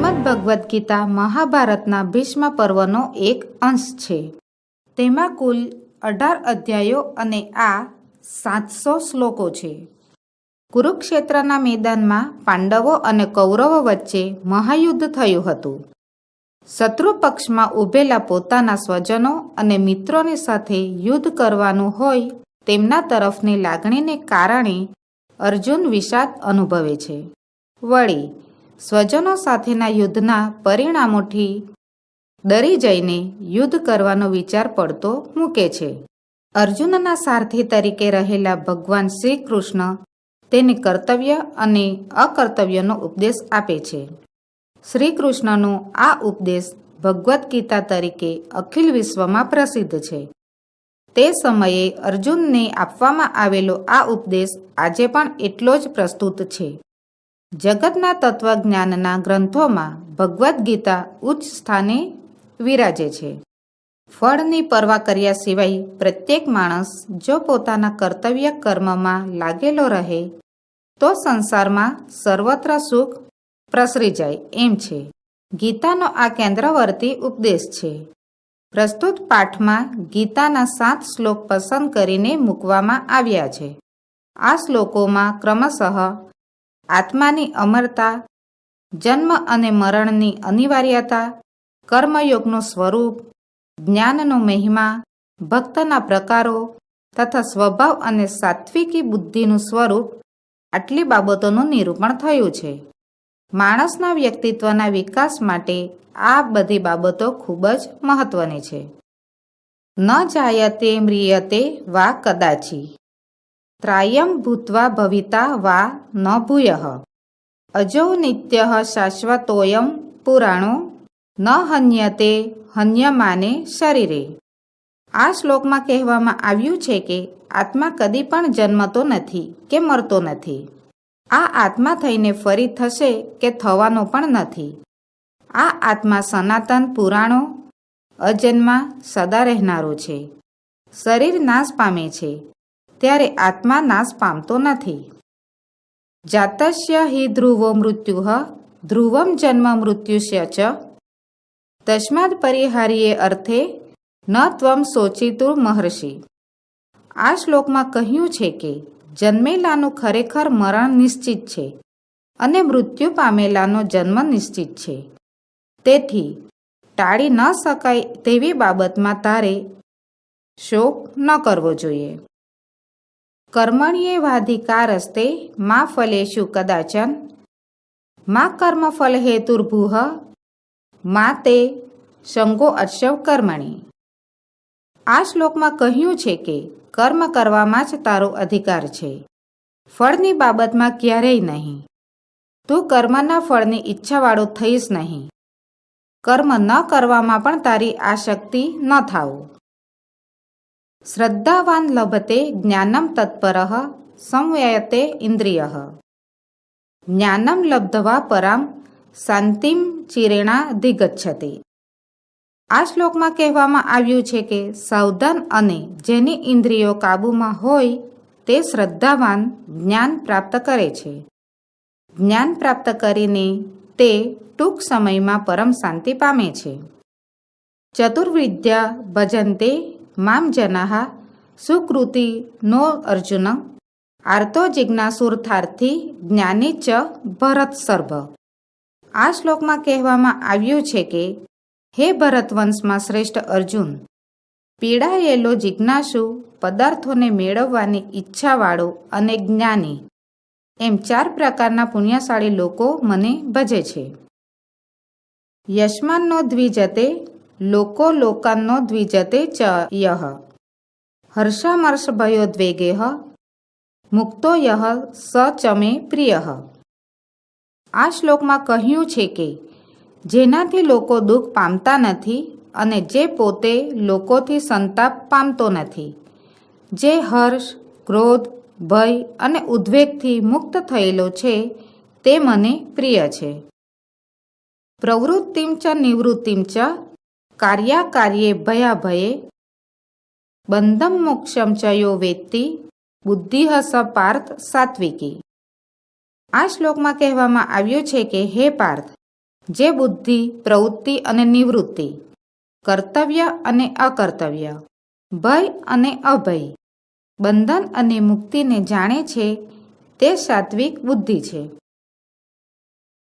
શ્રીમદ ભગવદ્ ગીતા મહાભારતના ભીષ્મ પર્વનો એક અંશ છે. તેમાં કુલ 18 અધ્યાયો અને આ 700 શ્લોકો છે. કુરુક્ષેત્રના મેદાનમાં પાંડવો અને કૌરવો વચ્ચે મહાયુદ્ધ થયું હતું. શત્રુ પક્ષમાં ઊભેલા પોતાના સ્વજનો અને મિત્રોની સાથે યુદ્ધ કરવાનું હોય તેમના તરફની લાગણીને કારણે અર્જુન વિષાદ અનુભવે છે. વળી સ્વજનો સાથેના યુદ્ધના પરિણામોથી ડરી જઈને યુદ્ધ કરવાનો વિચાર પડતો મૂકે છે. અર્જુનના સારથી તરીકે રહેલા ભગવાન શ્રી કૃષ્ણ તેને કર્તવ્ય અને અકર્તવ્યનો ઉપદેશ આપે છે. શ્રી કૃષ્ણનો આ ઉપદેશ ભગવદ્ ગીતા તરીકે અખિલ વિશ્વમાં પ્રસિદ્ધ છે. તે સમયે અર્જુનને આપવામાં આવેલો આ ઉપદેશ આજે પણ એટલો જ પ્રસ્તુત છે. જગતના તત્વજ્ઞાનના ગ્રંથોમાં ભગવદ્ ગીતા ઉચ્ચ સ્થાને વિરાજે છે. ફળની પરવા કર્યા સિવાય પ્રત્યેક માણસ જો પોતાના કર્તવ્ય કર્મમાં લાગેલો રહે તો સંસારમાં સર્વત્ર સુખ પ્રસરી જાય એમ છે. ગીતાનો આ કેન્દ્રવર્તી ઉપદેશ છે. પ્રસ્તુત પાઠમાં ગીતાના 7 શ્લોક પસંદ કરીને મૂકવામાં આવ્યા છે. આ શ્લોકોમાં ક્રમશઃ આત્માની અમરતા, જન્મ અને મરણની અનિવાર્યતા, કર્મયોગનું સ્વરૂપ, જ્ઞાનનો મહિમા, ભક્તના પ્રકારો તથા સ્વભાવ અને સાત્વિકી બુદ્ધિનું સ્વરૂપ આટલી બાબતોનું નિરૂપણ થયું છે. માણસના વ્યક્તિત્વના વિકાસ માટે આ બધી બાબતો ખૂબ જ મહત્વની છે. ન જાયતે મ્રિયતે વા કદાચી, ત્રાયમ ભૂત્વા ભવિતા વા ન ભૂયઃ, અજો નિત્યઃ શાશ્વતોયમ પુરાણો ન હન્યતે હન્યમાને શરીરે. આ શ્લોકમાં કહેવામાં આવ્યું છે કે આત્મા કદી પણ જન્મતો નથી કે મરતો નથી. આ આત્મા થઈને ફરી થશે કે થવાનો પણ નથી. આ આત્મા સનાતન પુરાણો અજન્મા સદા રહેનારો છે. શરીર નાશ પામે છે ત્યારે આત્મા નાશ પામતો નથી. જાતસ્ય હિ ધ્રુવો મૃત્યુઃ ધ્રુવમ જન્મ મૃત્યુસ્ય ચ, તસ્માદ પરિહાર્યે અર્થે ન ત્વમ શોચિતું મહર્ષિ. આ શ્લોકમાં કહ્યું છે કે જન્મેલાનું ખરેખર મરણ નિશ્ચિત છે અને મૃત્યુ પામેલાનો જન્મ નિશ્ચિત છે. તેથી ટાળી ન શકાય તેવી બાબતમાં તારે શોક ન કરવો જોઈએ. કર્મણ્યેવાધિકારસ્તે મા ફલેષુ કદાચન, મા કર્મફલ હેતુર્ભુઃ મા તે સંગો અશ્વ કર્મણી. આ શ્લોકમાં કહ્યું છે કે કર્મ કરવામાં જ તારો અધિકાર છે, ફળની બાબતમાં ક્યારેય નહીં. તું કર્મના ફળની ઈચ્છાવાળો થઈશ નહીં. કર્મ ન કરવામાં પણ તારી આસક્તિ ન થાવો. શ્રદ્ધાવાન લભતે જ્ઞાનમ તત્પરઃ સંયતે ઇન્દ્રિયઃ, જ્ઞાનમ લબ્ધવા પરામ શાંતિમ ચિરેણાધિગચ્છતિ. આ શ્લોકમાં કહેવામાં આવ્યું છે કે સાવધાન અને જેની ઇન્દ્રિયો કાબૂમાં હોય તે શ્રદ્ધાવાન જ્ઞાન પ્રાપ્ત કરે છે. જ્ઞાન પ્રાપ્ત કરીને તે ટૂંક સમયમાં પરમ શાંતિ પામે છે. ચતુર્વિદ્યા ભજન્તે મામ જનાઃ સુકૃતિ નો અર્જુન, આર્તો જિજ્ઞાસુર્થાર્થી જ્ઞાની ચ ભરતસર્ભ. આ શ્લોકમાં કહેવામાં આવ્યું છે કે હે ભરતવંશમાં શ્રેષ્ઠ અર્જુન, પીડાયેલો જિજ્ઞાસુ, પદાર્થોને મેળવવાની ઈચ્છાવાળો અને જ્ઞાની એમ 4 પ્રકારના પુણ્યશાળી લોકો મને ભજે છે. યસ્માન્નો દ્વિજતે લોકો લોકાન્નો દ્વિજતે ચ યઃ, હર્ષામર્ષભયોદ્વેગેઃ મુક્તો યઃ સ ચ મે પ્રિયઃ. આ શ્લોકમાં કહ્યું છે કે જેનાથી લોકો દુઃખ પામતા નથી અને જે પોતે લોકોથી સંતાપ પામતો નથી, જે હર્ષ, ક્રોધ, ભય અને ઉદ્વેગથી મુક્ત થયેલો છે તે મને પ્રિય છે. પ્રવૃત્તિમ ચ નિવૃત્તિમ ચ કાર્યાકાર્યે ભયાભયે બંધમ મોક્ષમ ચ યો વેત્તિ બુદ્ધિઃ સ પાર્થ સાત્વિકી. આ શ્લોકમાં કહેવામાં આવ્યું છે કે હે પાર્થ, જે બુદ્ધિ, પ્રવૃત્તિ અને નિવૃત્તિ, કર્તવ્ય અને અકર્તવ્ય, ભય અને અભય, બંધન અને મુક્તિને જાણે છે તે સાત્વિક બુદ્ધિ છે.